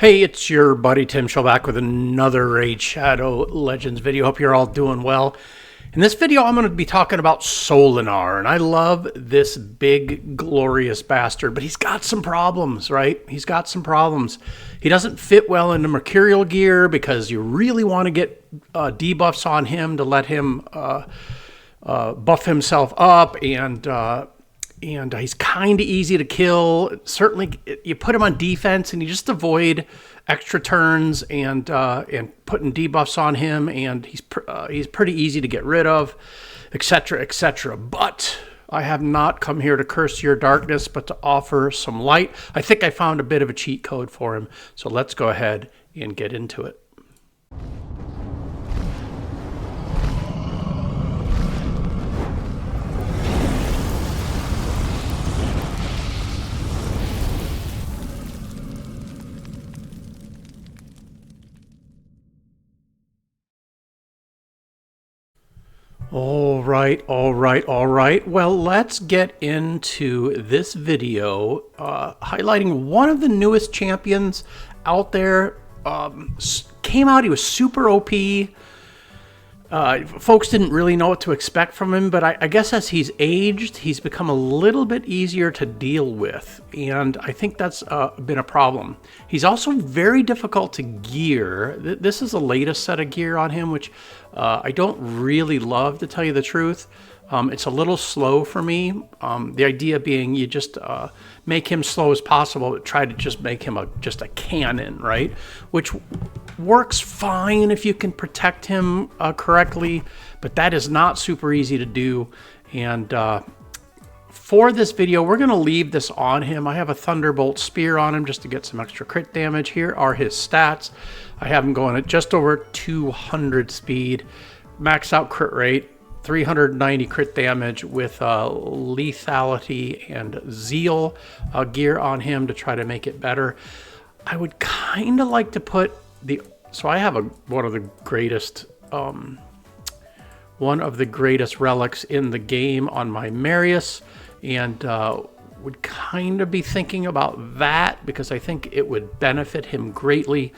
Hey, it's your buddy Tim Show back with another Raid Shadow Legends video. Hope you're all doing well. In this video, I'm going to be talking about Solanar, and I love this big, glorious bastard, but he's got some problems, right? He's got some problems. He doesn't fit well into Mercurial gear because you really want to get debuffs on him to let him buff himself up, and he's kind of easy to kill. Certainly, you put him on defense, and you just avoid extra turns and putting debuffs on him, and he's pretty easy to get rid of, etc., etc. But I have not come here to curse your darkness, but to offer some light. I think I found a bit of a cheat code for him, so let's go ahead and get into it. All right. Well, let's get into this video highlighting one of the newest champions out there. Came out, he was super OP. Folks didn't really know what to expect from him, but I guess as he's aged, he's become a little bit easier to deal with, and I think that's been a problem. He's also very difficult to gear. This is the latest set of gear on him, which I don't really love, to tell you the truth. It's a little slow for me. The idea being you just make him slow as possible, but try to just make him just a cannon, right? Which works fine if you can protect him correctly, but that is not super easy to do. And for this video, we're going to leave this on him. I have a Thunderbolt Spear on him just to get some extra crit damage. Here are his stats. I have him going at just over 200 speed, max out crit rate, 390 crit damage with lethality and zeal gear on him to try to make it better. I would kind of like to put so I have one of the greatest relics in the game on my Marius, and would kind of be thinking about that because I think it would benefit him greatly.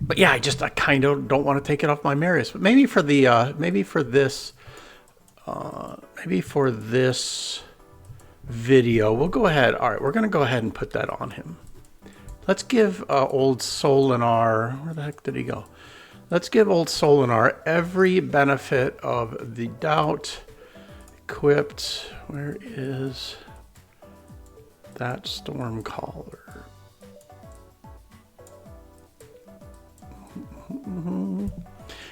But yeah, I kind of don't want to take it off my Marius. But maybe for this video, we'll go ahead. All right, we're going to go ahead and put that on him. Let's give old Solanar, where the heck did he go? Let's give old Solanar every benefit of the doubt. Equipped, where is that Stormcaller? And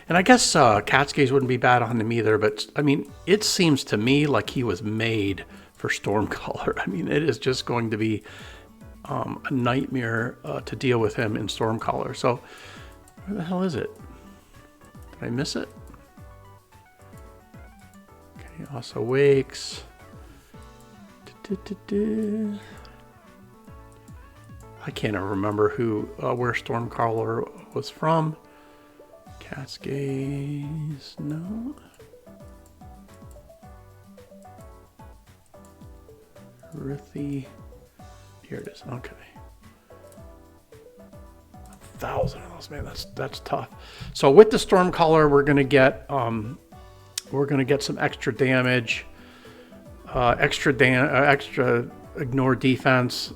I guess Cat's Gaze wouldn't be bad on him either, but I mean, it seems to me like he was made for Stormcaller. I mean, it is just going to be a nightmare to deal with him in Stormcaller. So where the hell is it? Did I miss it? Okay, also wakes. I can't even remember where Stormcaller was from. Cat's Gaze, no. Rithy, here it is. Okay, 1,000 of those, man. That's tough. So with the Stormcaller, we're gonna get some extra damage, extra ignore defense.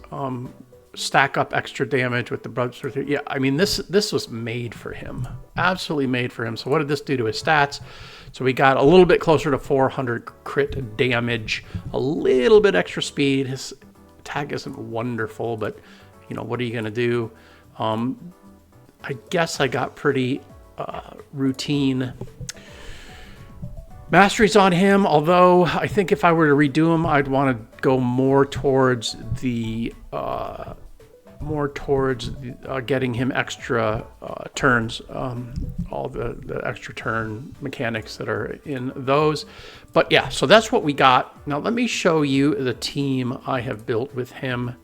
Stack up extra damage with the Bloodthirster. Yeah, I mean, this was made for him. Absolutely made for him. So what did this do to his stats? So we got a little bit closer to 400 crit damage, a little bit extra speed. His attack isn't wonderful, but you know, what are you going to do? I guess I got pretty routine masteries on him, although I think if I were to redo him, I'd want to go more towards getting him extra turns, all the extra turn mechanics that are in those. But yeah, so that's what we got. Now let me show you the team I have built with him.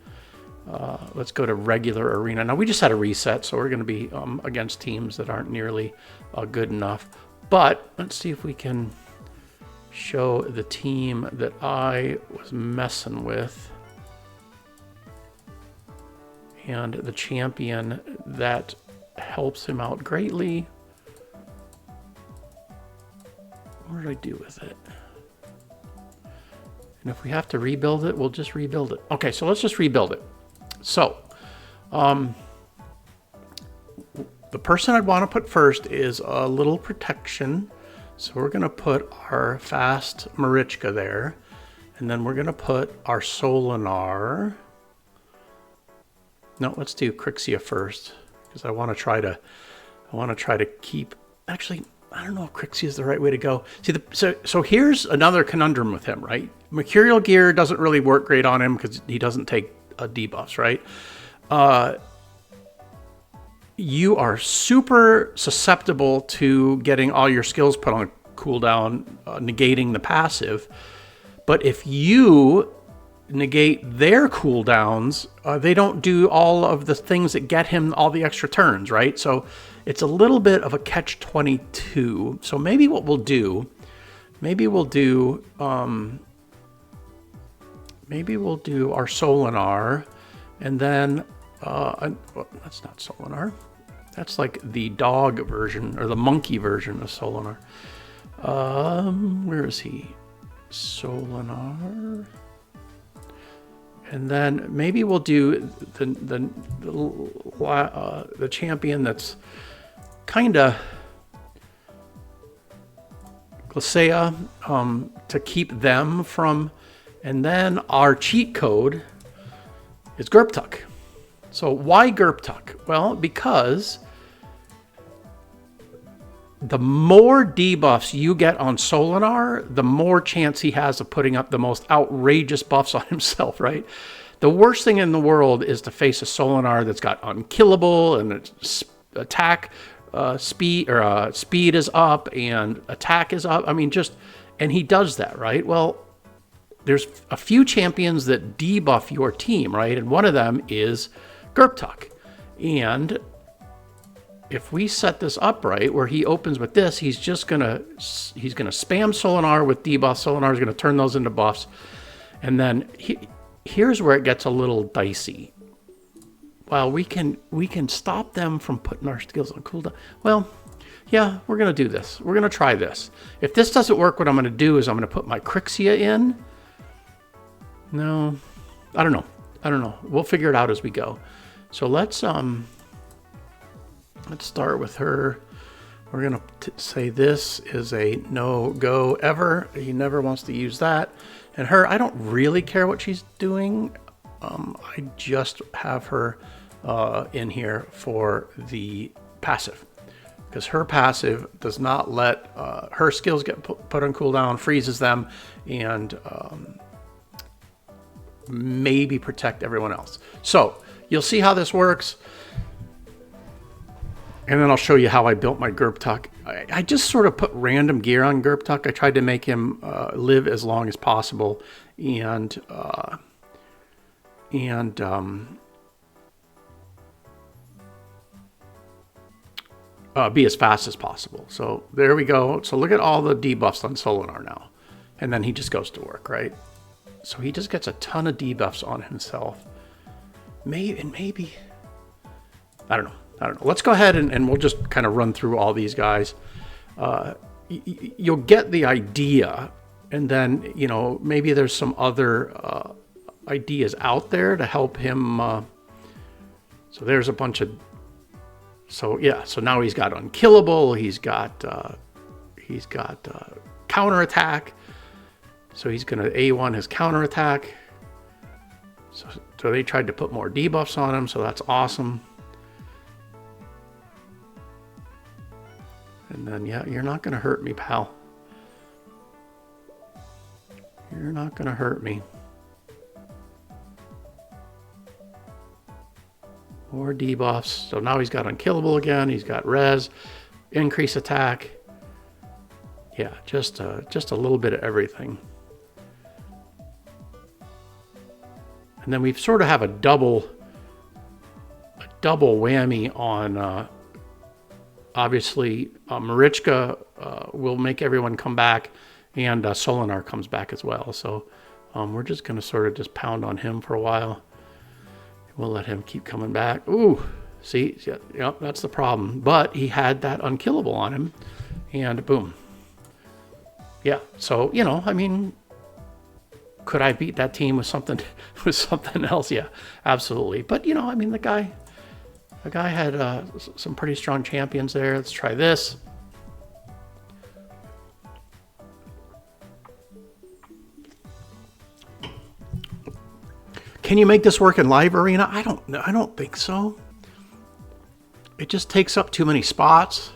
Let's go to regular arena. Now we just had a reset, so we're going to be against teams that aren't nearly good enough. But let's see if we can show the team that I was messing with. and the champion that helps him out greatly. What did I do with it? And if we have to rebuild it, we'll just rebuild it. Okay, so let's just rebuild it. So, the person I'd want to put first is a little protection. So we're going to put our fast Marichka there. And then we're going to put our Solanar. No, let's do Crixia first, because I want to try to keep, actually, I don't know if Crixia is the right way to go. See, so here's another conundrum with him, right? Mercurial Gear doesn't really work great on him because he doesn't take debuffs, right? You are super susceptible to getting all your skills put on cooldown, negating the passive. But if you negate their cooldowns, they don't do all of the things that get him all the extra turns, right? So it's a little bit of a catch-22. So maybe what we'll do, maybe we'll do our Solanar, and then that's not Solanar. That's like the dog version or the monkey version of Solanar. Where is he? Solanar. And then maybe we'll do the champion that's kind of Glacea, to keep them from, and then our cheat code is Gerptuk. So why Gerptuk? Well, because the more debuffs you get on Solanar, the more chance he has of putting up the most outrageous buffs on himself, right? The worst thing in the world is to face a Solanar that's got unkillable and its attack speed is up and attack is up. I mean, and he does that, right? Well, there's a few champions that debuff your team, right? And one of them is Gerptuk. And if we set this up right, where he opens with this, he's gonna spam Solanar with debuffs. Solanar is gonna turn those into buffs, and then here's where it gets a little dicey. Well, we can stop them from putting our skills on cooldown. Well, yeah, we're gonna do this. We're gonna try this. If this doesn't work, what I'm gonna do is I'm gonna put my Crixia in. No, I don't know. We'll figure it out as we go. So let's start with her. We're going to say this is a no-go ever. He never wants to use that. And her, I don't really care what she's doing. I just have her in here for the passive. Because her passive does not let her skills get put on cooldown, freezes them, and maybe protect everyone else. So you'll see how this works. And then I'll show you how I built my Gerptuk. I just sort of put random gear on Gerptuk. I tried to make him live as long as possible and be as fast as possible. So there we go. So look at all the debuffs on Solanar now. And then he just goes to work, right? So he just gets a ton of debuffs on himself. Maybe, I don't know. Let's go ahead and we'll just kind of run through all these guys. You'll get the idea, and then, maybe there's some other ideas out there to help him. So there's a bunch of, so now he's got unkillable. He's got counterattack. So he's going to A1 his counterattack. So they tried to put more debuffs on him, so that's awesome. And then, you're not going to hurt me, pal. You're not going to hurt me. More debuffs. So now he's got unkillable again. He's got res, increase attack. Yeah, just a little bit of everything. And then we sort of have a double whammy on, obviously, Marichka will make everyone come back, and Solanar comes back as well. So we're just going to sort of just pound on him for a while. We'll let him keep coming back. Ooh, see, yep, that's the problem. But he had that unkillable on him, and boom. Yeah, so, you know, I mean, could I beat that team with something with something else? Yeah, absolutely. But, you know, I mean, the guy had some pretty strong champions there. Let's try this. Can you make this work in live arena? I don't think so. It just takes up too many spots.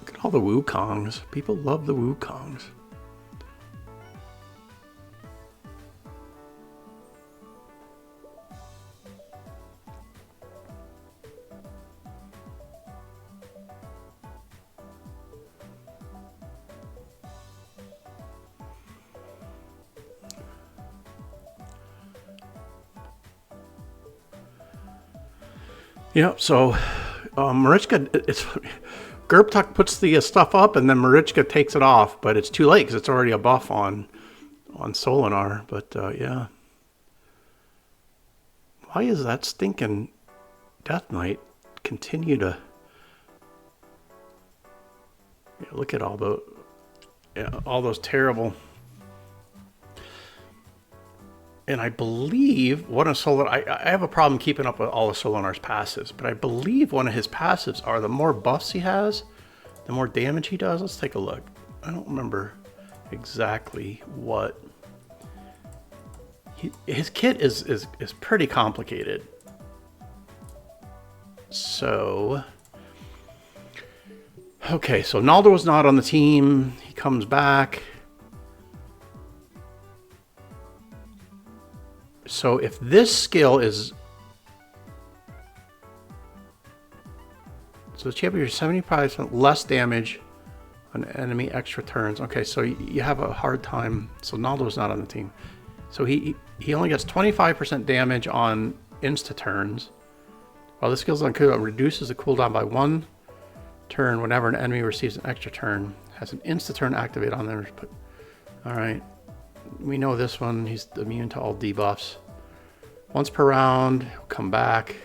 Look at all the Wukongs. People love the Wukongs. Yeah, so Marichka, Gerbtuck puts the stuff up and then Marichka takes it off, but it's too late because it's already a buff on Solanar. But yeah, why is that stinking Death Knight continue to? Yeah, look at all those terrible. And I believe one of I have a problem keeping up with all of Solanar's passives, but I believe one of his passives are the more buffs he has, the more damage he does. Let's take a look. I don't remember exactly what. His kit is pretty complicated. So, okay, so Naldo was not on the team. He comes back. So if this skill is... So the champion is 75% less damage on enemy extra turns. Okay, so you have a hard time. So Naldo's not on the team. So he only gets 25% damage on insta turns. While this skill's on cooldown, reduces the cooldown by 1 turn whenever an enemy receives an extra turn. Has an insta turn activate on them. Alright. We know this one, he's immune to all debuffs. Once per round, he'll come back.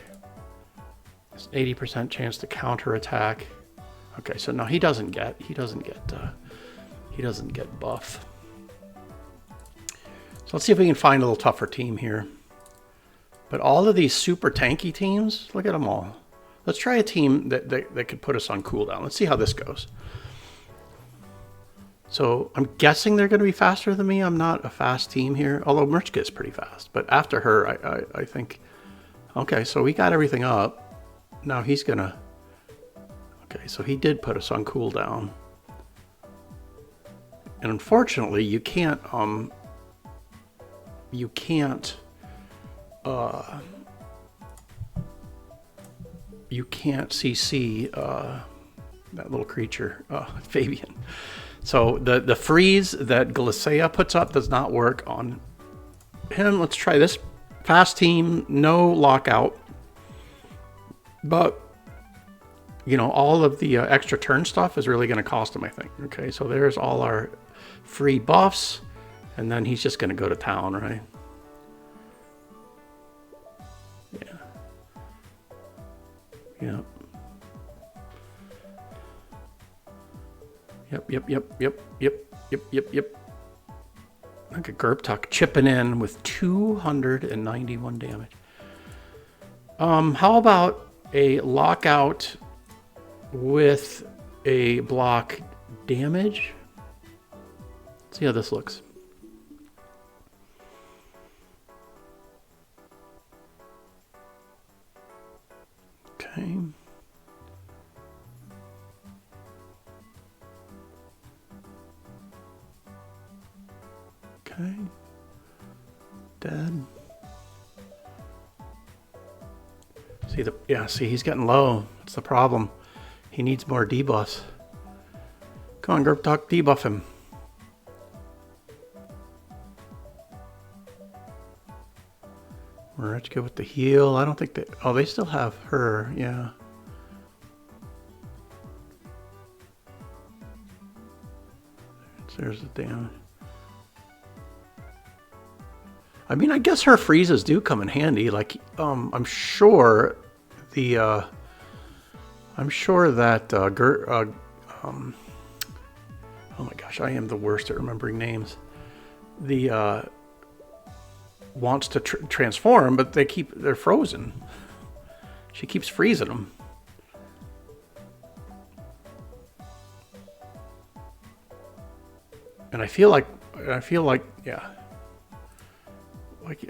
There's an 80% chance to counter attack. Okay, so no, he doesn't get buff. So let's see if we can find a little tougher team here. But all of these super tanky teams, look at them all. Let's try a team that could put us on cooldown. Let's see how this goes. So I'm guessing they're going to be faster than me. I'm not a fast team here, although Marichka is pretty fast. But after her, I think... Okay, so we got everything up. Now he's going to... Okay, so he did put us on cooldown. And unfortunately, you can't... You can't CC that little creature, Fabian. So the freeze that Glycea puts up does not work on him. Let's try this. Fast team, no lockout. But, you know, all of the extra turn stuff is really going to cost him, I think. Okay, so there's all our free buffs. And then he's just going to go to town, right? Yeah. Yep. Yep. Look at Gerbtuck chipping in with 291 damage. How about a lockout with a block damage? Let's see how this looks. Okay. Okay. Dead. See, he's getting low. That's the problem. He needs more debuffs. Come on, Gerbtuck, debuff him. Marichka with the heal. I don't think they... Oh, they still have her. Yeah. There's the damage. I mean, I guess her freezes do come in handy. Like, I'm sure the, I'm sure that, oh my gosh, I am the worst at remembering names. The, wants to transform, but they're frozen. She keeps freezing them. And I feel like, yeah. Like,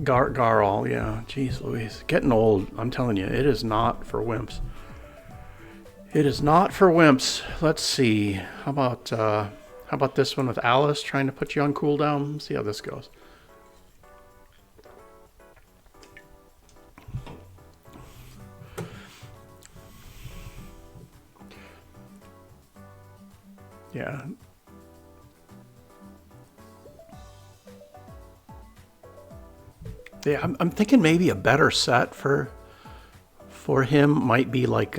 Garl, yeah. Jeez Louise. Getting old, I'm telling you, it is not for wimps. It is not for wimps. Let's see. How about this one with Alice trying to put you on cooldown? See how this goes. Yeah. Yeah, I'm thinking maybe a better set for him might be like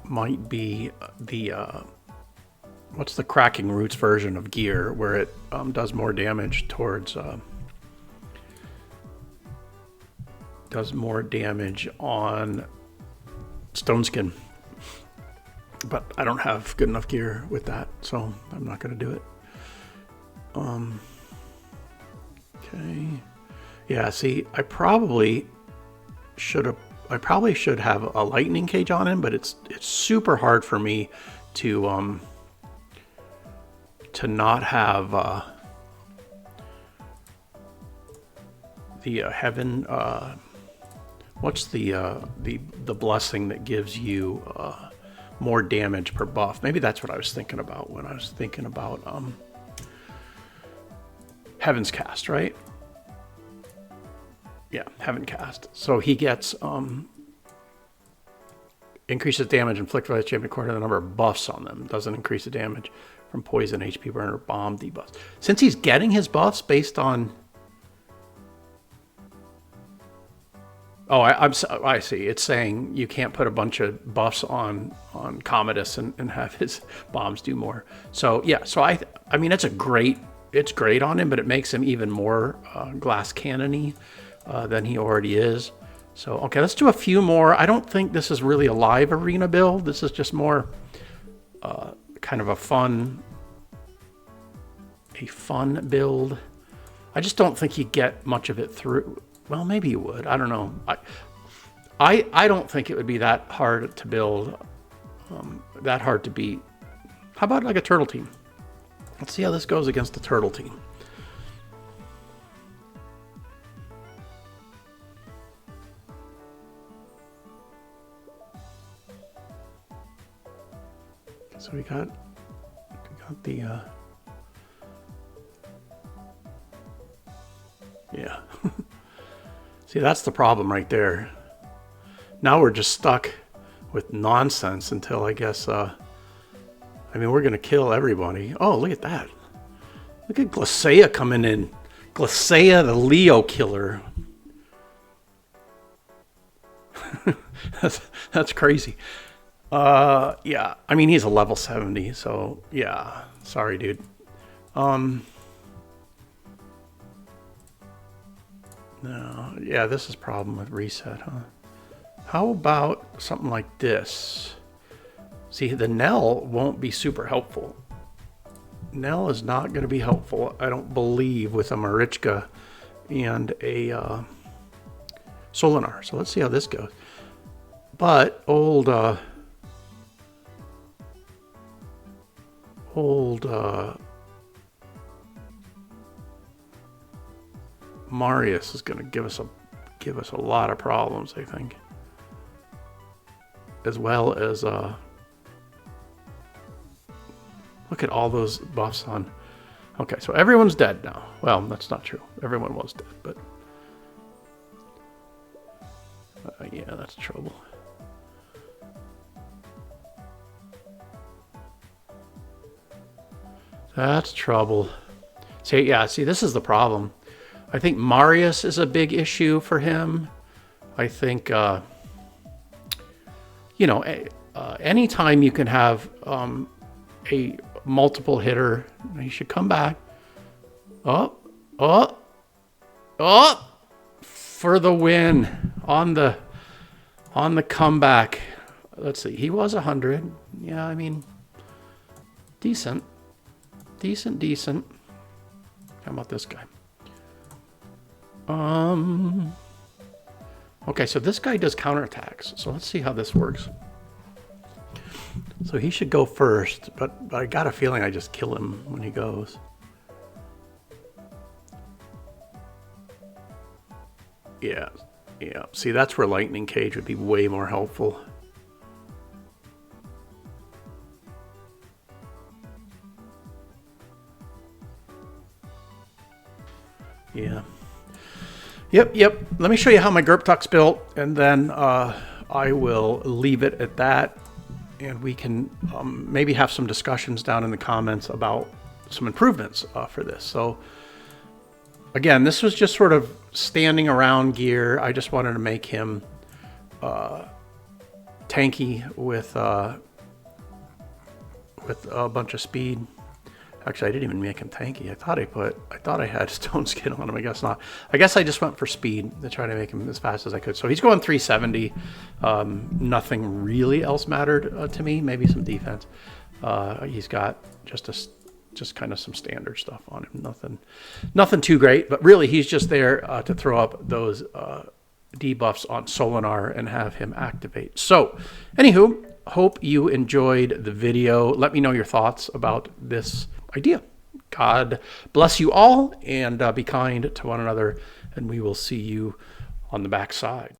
might be the what's the Cracking Roots version of gear where it does more damage towards does more damage on Stone Skin. But I don't have good enough gear with that, so I'm not going to do it. Okay. Yeah, see, I probably should have a lightning cage on him, but it's super hard for me to not have the heaven what's the blessing that gives you more damage per buff. Maybe that's what I was thinking about when I was thinking about Heaven's Cast, right? Yeah, Heaven Cast. So he gets increases damage inflicted by the champion according to the number of buffs on them. Doesn't increase the damage from poison, HP burn, or bomb debuffs. Since he's getting his buffs based on... Oh, I see. It's saying you can't put a bunch of buffs on Commodus and have his bombs do more. So yeah, so I mean it's great on him, but it makes him even more glass cannon-y than he already is. So okay, let's do a few more. I don't think this is really a live arena build. This is just more kind of a fun build. I just don't think you get much of it through. Well, maybe you would. I don't know. I don't think it would be that hard to build, that hard to beat. How about like a turtle team? Let's see how this goes against the turtle team. So we got the yeah. See, that's the problem right there. Now we're just stuck with nonsense until I guess I mean, we're going to kill everybody. Oh, look at that. Look at Glacea coming in. Glacea, the Leo killer. that's crazy. Yeah, I mean, he's a level 70, so yeah. Sorry, dude. No, yeah, this is a problem with reset, huh? How about something like this? See, the Nell won't be super helpful. Nell is not going to be helpful, I don't believe, with a Marichka and a Solanar. So let's see how this goes. But old Marius is going to give us a lot of problems, I think, as well as look at all those buffs on. Okay, so everyone's dead now. Well, that's not true. Everyone was dead, but yeah, that's trouble. That's trouble. See, yeah, see, this is the problem. I think Marius is a big issue for him. I think, you know, anytime you can have a multiple hitter, he should come back. Oh, for the win on the comeback. Let's see. He was 100. Yeah, I mean, decent. How about this guy? Okay, so this guy does counterattacks. So let's see how this works. So he should go first, but I got a feeling I just kill him when he goes. Yeah. See, that's where Lightning Cage would be way more helpful. Yeah. Yep. Let me show you how my Gerp Tuck's built, and then I will leave it at that. And we can maybe have some discussions down in the comments about some improvements for this. So again, this was just sort of standing around gear. I just wanted to make him tanky with a bunch of speed. Actually, I didn't even make him tanky. I thought I had stone skin on him. I guess not. I guess I just went for speed to try to make him as fast as I could. So he's going 370. Nothing really else mattered to me. Maybe some defense. He's got just kind of some standard stuff on him. Nothing too great. But really, he's just there to throw up those debuffs on Solanar and have him activate. So, anywho, hope you enjoyed the video. Let me know your thoughts about this idea. God bless you all, and be kind to one another, and we will see you on the backside.